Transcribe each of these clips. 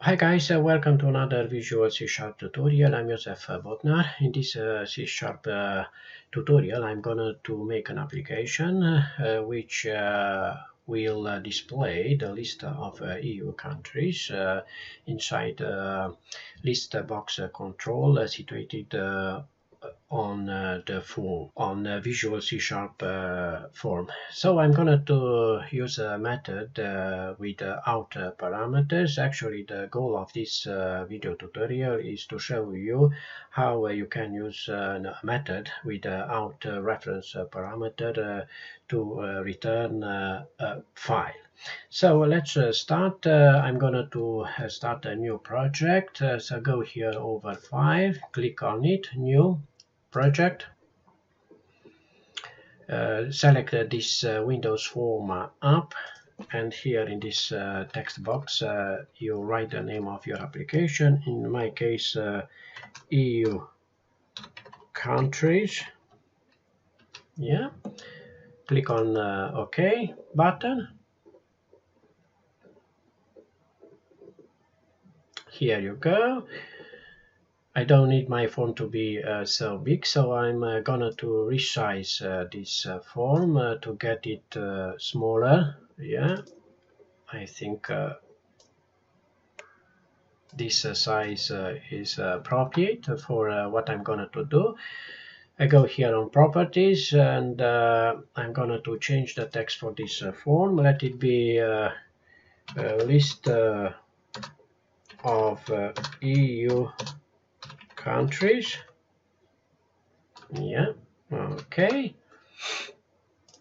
Hi guys, welcome to another Visual C# tutorial. I'm Josef Botnar. In this C# tutorial, I'm gonna to make an application which will display the list of EU countries inside list box control situated on the form on Visual C# form. So I'm gonna to use a method without parameters. Actually, the goal of this video tutorial is to show you how you can use a method without reference parameter to return a file. So let's start. I'm gonna to start a new project. So go here over File, click on it, New Project. Select this Windows form app, and here in this text box you write the name of your application. In my case, EU countries. Yeah. Click on OK button. Here you go. I don't need my form to be so big, so I'm gonna to resize this form to get it smaller. Yeah, I think this size is appropriate for what I'm gonna to do. I go here on properties, and I'm gonna to change the text for this form. Let it be a list of EU countries. Yeah, okay.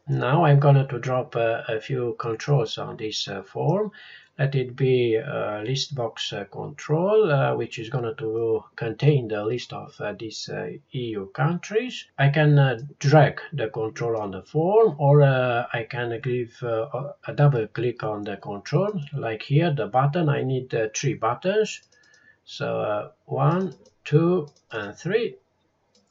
Now I'm going to drop a few controls on this form. Let it be a list box control, which is going to contain the list of these EU countries. I can drag the control on the form, or I can give a double click on the control, like here, the button. I need 3 buttons. So 1, 2, and 3.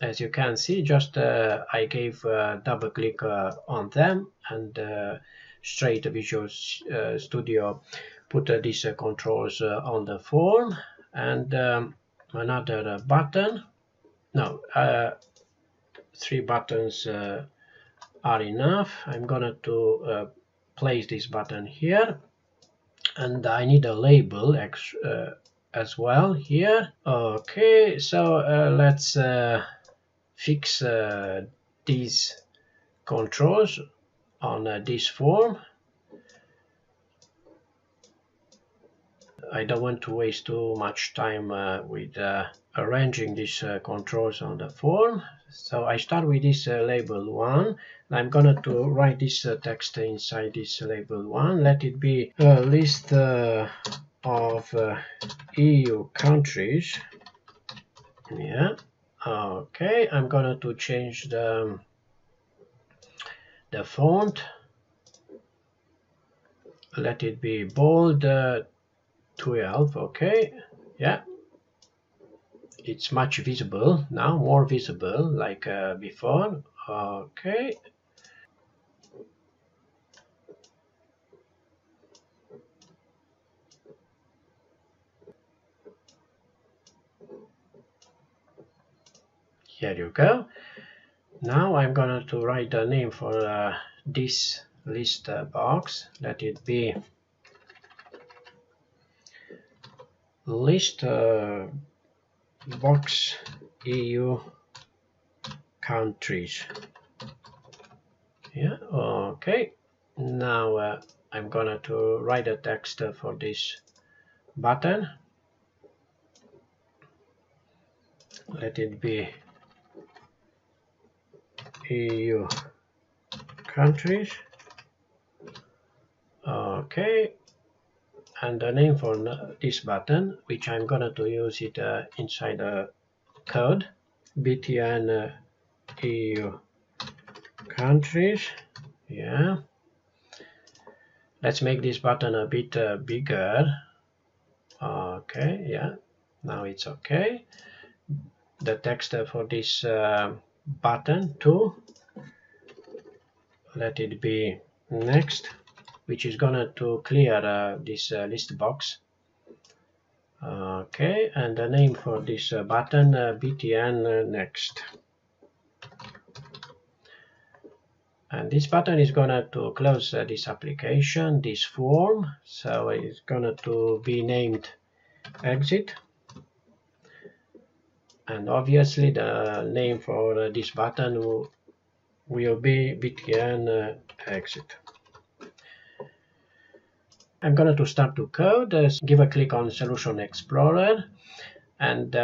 As you can see, just I gave double click on them, and straight Visual Studio put these controls on the form. And another button. No, 3 buttons are enough. I'm gonna to place this button here, and I need a label as well here. Okay, so let's fix these controls on this form. I don't want to waste too much time with arranging these controls on the form. So I start with this label 1. I'm gonna to write this text inside this label 1. Let it be a list of EU countries. Yeah. Okay, I'm gonna to change the font. Let it be bold 12. Okay, yeah, it's much visible now, more visible like before. Okay, here you go. Now I'm going to write the name for this list box. Let it be list box EU countries. Yeah, okay. Now I'm going to write a text for this button. Let it be EU countries. Okay, and the name for this button, which I'm gonna to use it inside the code, btn EU countries. Yeah, let's make this button a bit bigger. Okay, yeah, now it's okay. The text for this button too, let it be next, which is gonna to clear this list box. Okay, and the name for this button, btn next. And this button is going to close this application, this form, so it's going to be named exit. And obviously the name for this button will be btn exit. I'm going to start to code, give a click on Solution Explorer, and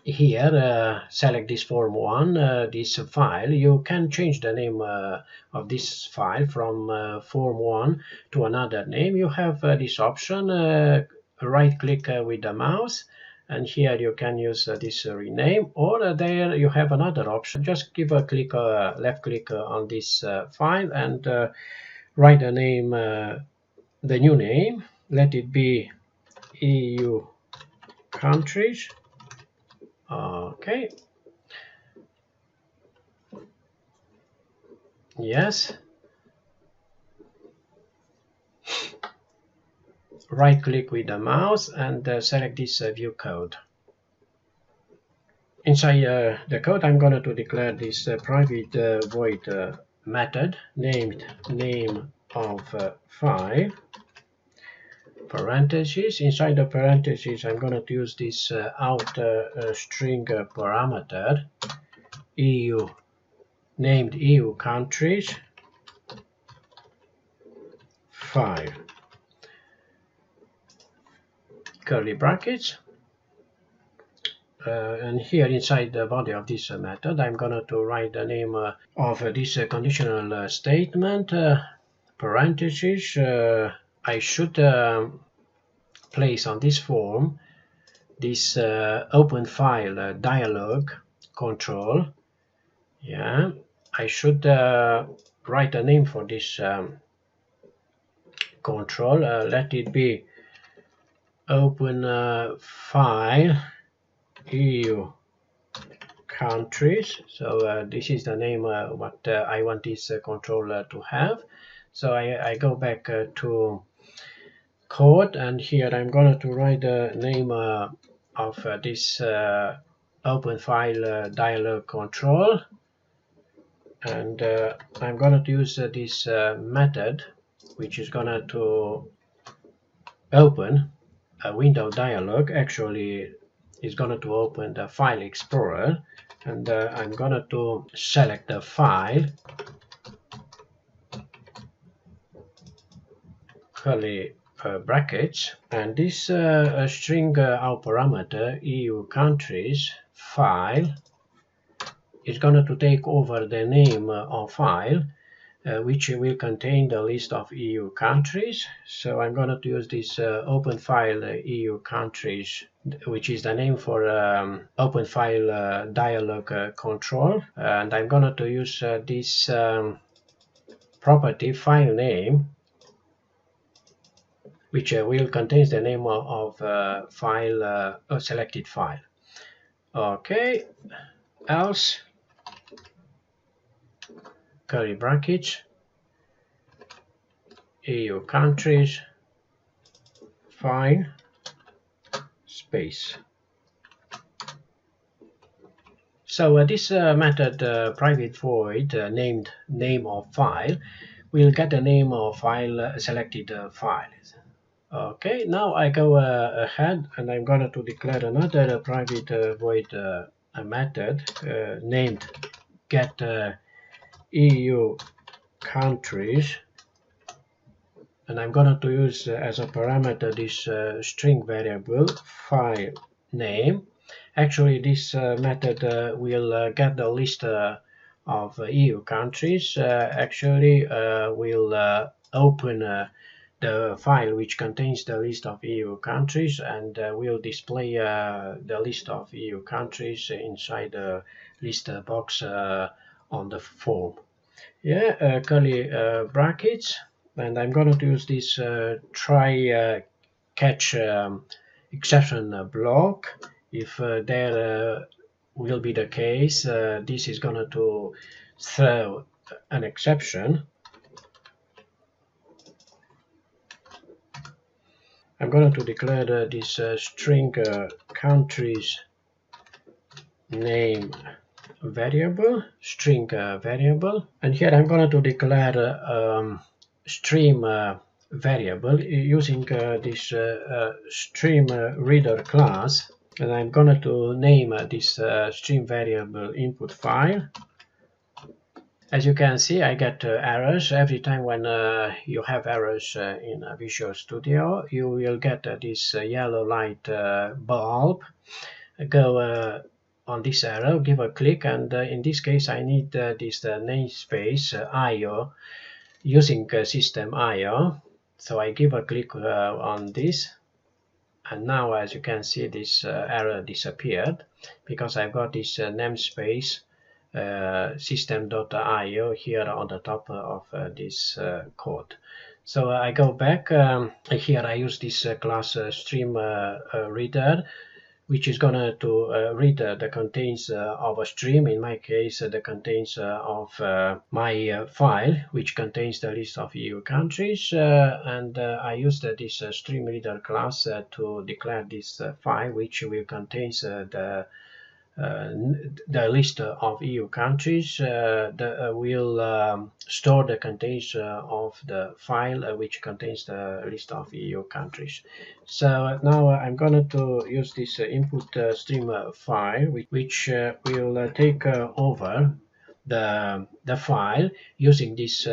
here select this form 1, this file. You can change the name of this file from form 1 to another name. You have this option, right click with the mouse, and here you can use this rename, or there you have another option. Just give a click, left click on this file and write the name, the new name. Let it be EU countries. Okay. Yes. Right click with the mouse and select this view code. Inside the code, I'm going to declare this private void method named name of file, parentheses. Inside the parentheses, I'm going to use this outer string parameter EU, named EU countries file, curly brackets. And here inside the body of this method, I'm going to write the name of this conditional statement, parentheses. I should place on this form this open file dialog control. Yeah, I should write a name for this control. Let it be open file EU countries. So this is the name what I want this controller to have. So I go back to code, and here I'm going to write the name of this open file dialog control, and I'm going to use this method, which is going to open a window dialog. Actually, is going to open the file explorer, and I'm going to select the file, curly brackets, and this string our parameter EU countries file is going to take over the name of file, which will contain the list of EU countries. So I'm going to use this open file EU countries, which is the name for open file dialog control, and I'm going to use this property file name, which will contain the name of file, selected file. Okay, else curly brackets EU countries file space. So this method private void named name of file will get the name of file selected file. Okay, now I go ahead and I'm going to declare another private void method named get EU countries, and I'm going to use as a parameter this string variable file name. Actually, this method will get the list of EU countries. Actually, will open the file which contains the list of EU countries, and will display the list of EU countries inside the list box on the form. Yeah, curly brackets, and I'm going to use this try catch exception block. If there will be the case, this is going to throw an exception. I'm going to declare this string countries name variable, string variable, and here I'm going to declare stream variable using this stream reader class, and I'm going to name this stream variable input file. As you can see, I get errors every time when you have errors in Visual Studio. You will get this yellow light bulb. Go on this arrow, give a click, and in this case I need this namespace IO using system IO. So I give a click on this, and now as you can see, this error disappeared because I've got this namespace system.io here on the top of this code. So I go back here. I use this class stream reader, which is going to read the contents of a stream. In my case, the contents of my file, which contains the list of EU countries, and I used this stream reader class to declare this file, which will contain the list of EU countries. Will store the contents of the file which contains the list of EU countries. So now I'm going to use this input stream file, which will take over the file using this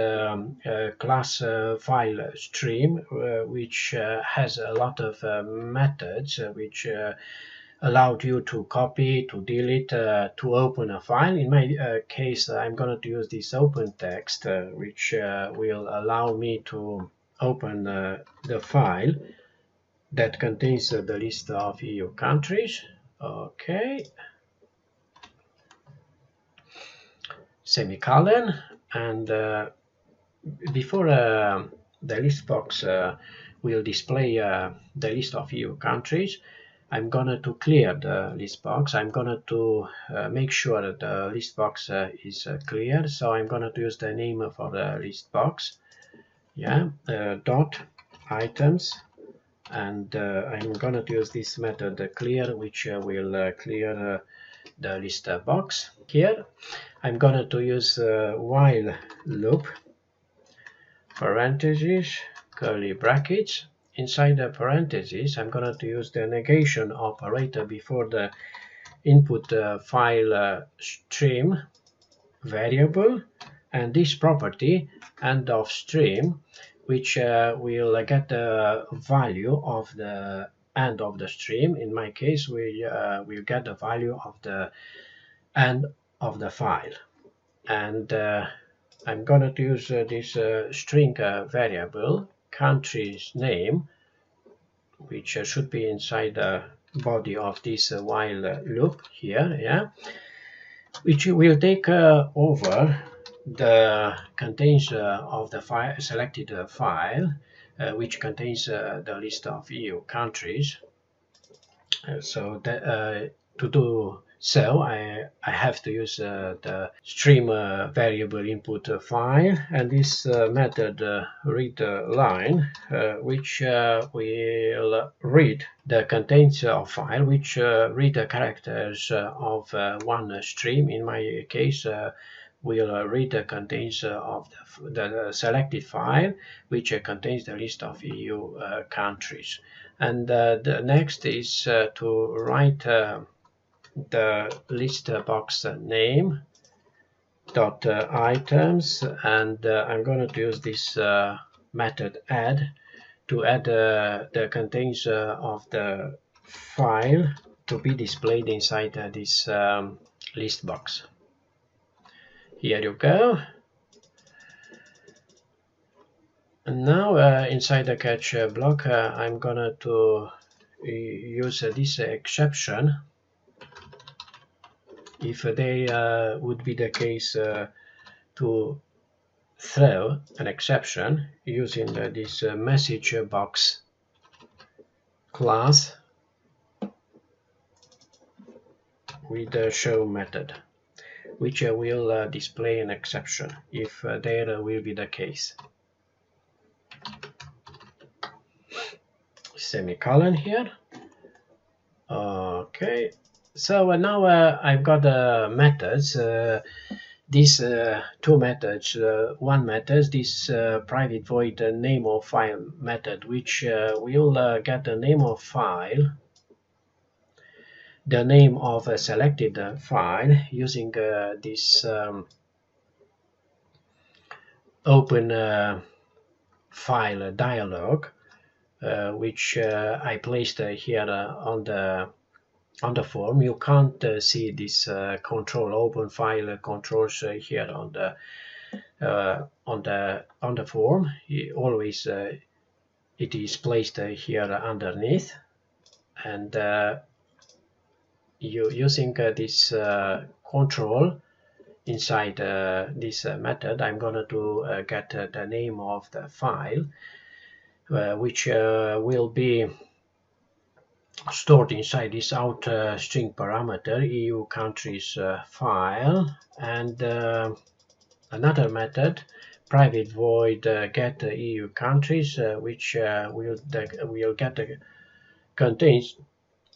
class file stream, which has a lot of methods which allowed you to copy, to delete, to open a file. In my case, I'm going to use this open text, which will allow me to open the file that contains the list of EU countries. Okay. Semicolon. And before the list box will display the list of EU countries, I'm going to clear the list box. I'm going to make sure that the list box is clear. So I'm going to use the name for the list box. Yeah, dot items, and I'm going to use this method clear, which will clear the list box. Here, I'm going to use while loop, parentheses, curly brackets. Inside the parentheses, I'm going to use the negation operator before the input file stream variable, and this property end of stream, which will get the value of the end of the stream. In my case, we will get the value of the end of the file. And I'm going to use this string variable country's name, which should be inside the body of this while loop here, yeah, which will take over the contents of the file, selected file, which contains the list of EU countries. So that, to do so, I have to use the stream variable input file, and this method read line, which will read the contents of file, which read the characters of one stream. In my case, will read the contents of the selected file, which contains the list of EU countries. And the next is to write the list box name dot items, and I'm going to use this method add to add the contents of the file to be displayed inside this list box. Here you go. And now inside the catch block, I'm going to use this exception. If there would be the case to throw an exception using this message box class with the show method, which will display an exception if there will be the case. semicolon here. Okay, so now I've got methods. These two methods. One method, this private void name of file method, which will get the name of file, the name of a selected file using this open file dialog, which I placed here on the form. You can't see this control open file controls here on the form. Always it is placed here underneath, and using this control inside this method, I'm going to get the name of the file, which will be stored inside this out string parameter EU countries file, and another method, private void get EU countries, which will get the contains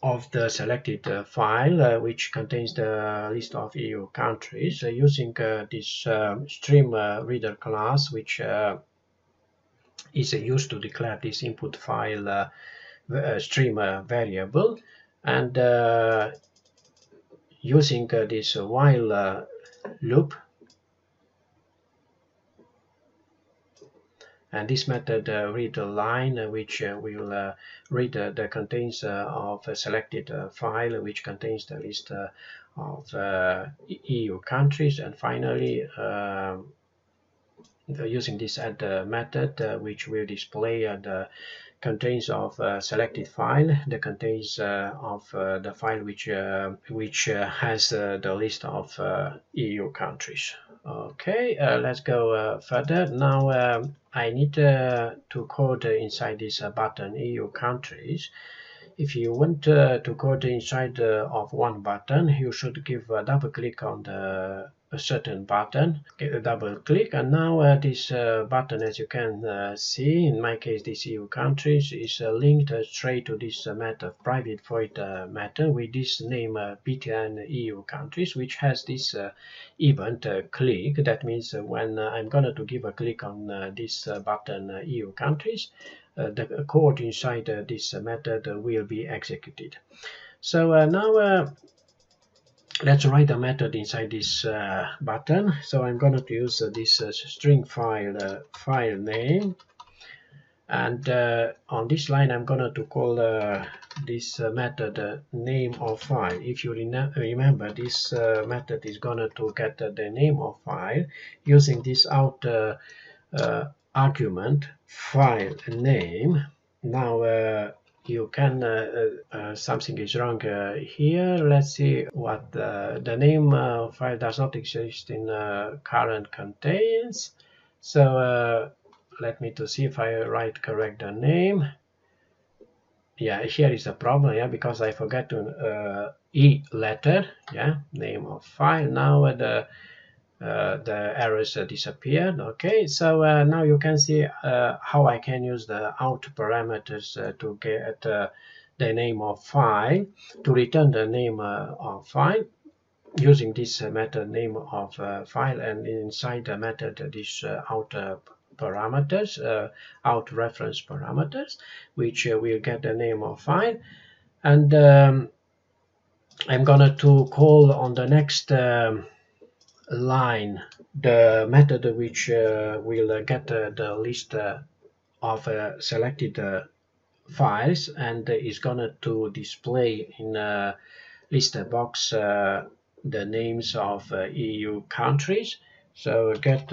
of the selected file, which contains the list of EU countries, using this stream reader class, which is used to declare this input file stream variable, and using this while loop, and this method read a line which will read the contents of a selected file, which contains the list of EU countries, and finally using this add method, which will display the contains of selected file, the contains of the file which has the list of EU countries. Okay, let's go further. Now I need to code inside this button EU countries. If you want to code inside of one button, you should give a double click on a certain button, double click, and now this button, as you can see, in my case this EU countries, is linked straight to this method, private void method, with this name btn EU countries, which has this event click. That means when I'm going to give a click on this button EU countries, the code inside this method will be executed. So now let's write a method inside this button. So I'm going to use this string file name, and on this line I'm going to call this method name of file. If you remember, this method is going to get the name of file using this out argument file name. Now you can something is wrong here. Let's see what the name file does not exist in current contains. So let me to see if I write correct the name. Yeah, here is the problem, yeah, because I forgot to E letter, yeah, name of file. Now the errors disappeared. Okay, so now you can see how I can use the out parameters to get the name of file, to return the name of file using this method name of file, and inside the method this out parameters, out reference parameters, which will get the name of file. And I'm gonna to call on the next line the method which will get the list of selected files, and is going to display in a list box the names of EU countries. So get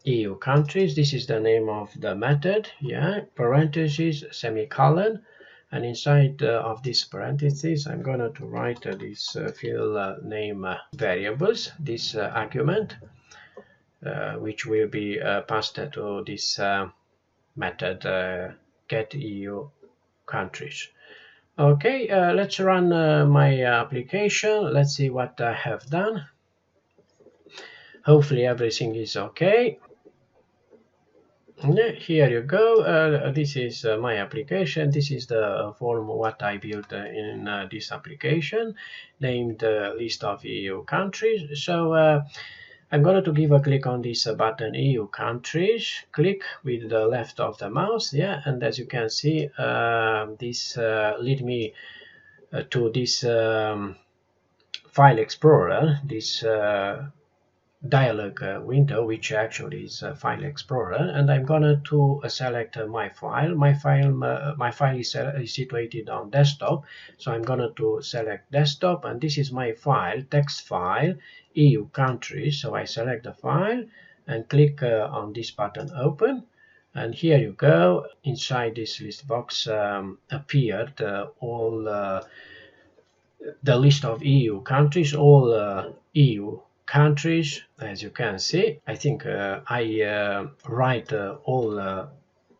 EU countries, this is the name of the method, yeah, parentheses, semicolon, and inside of these parentheses I'm going to write this field name variables, this argument, which will be passed to this method get EU countries. Okay, let's run my application. Let's see what I have done. Hopefully everything is okay. Here you go. This is my application. This is the form what I built in this application, named list of EU countries. So I'm going to give a click on this button EU countries. Click with the left of the mouse, yeah, and as you can see, this lead me to this file explorer, this dialog window, which actually is a file explorer, and I'm going to select my file. My file is situated on desktop, so I'm going to select desktop, and this is my file, text file, EU countries. So I select the file and click on this button, open, and here you go. Inside this list box appeared all the list of EU countries, all EU countries, as you can see. I think I write all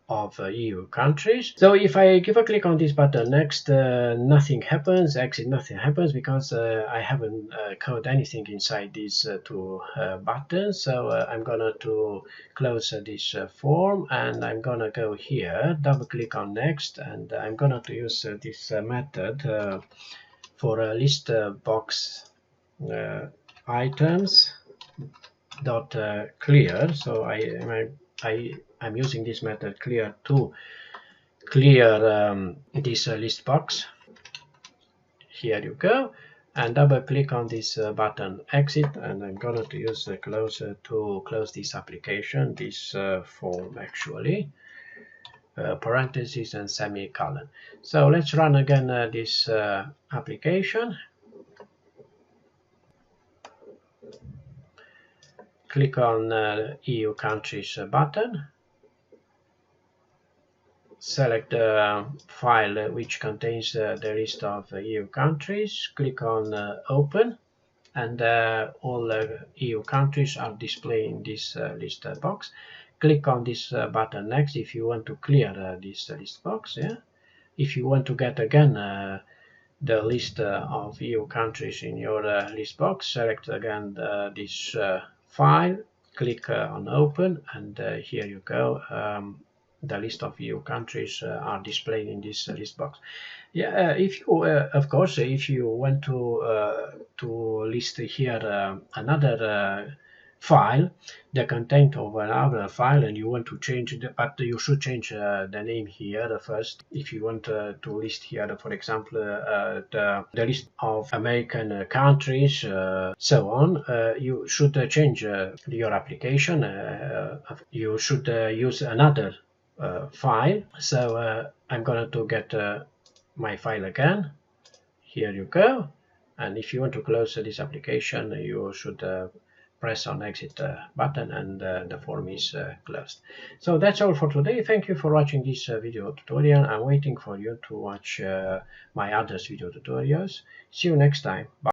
of EU countries. So if I give a click on this button next, nothing happens, exit, nothing happens, because I haven't coded anything inside these two buttons. So I'm gonna to close this form, and I'm gonna go here, double click on next, and I'm gonna to use this method for a list box items dot clear. So I'm using this method clear to clear this list box. Here you go, and double click on this button exit, and I'm going to use close to close this application, this form actually. Parentheses and semicolon. So let's run again this application. Click on EU countries button. Select the file which contains the list of EU countries. Click on open, and all EU countries are displayed in this list box. Click on this button next if you want to clear this list box. Yeah. If you want to get again the list of EU countries in your list box, select again this file, click on open, and here you go. The list of EU countries are displayed in this list box. Yeah, if you, of course, if you want to list here another file, the content of another file, and you want to change it, but you should change the name here first. If you want to list here, for example, the list of American countries, so on, you should change your application. You should use another file. So I'm going to get my file again. Here you go. And if you want to close this application, you should press on exit button, and the form is closed. So that's all for today. Thank you for watching this video tutorial. I'm waiting for you to watch my other video tutorials. See you next time. Bye.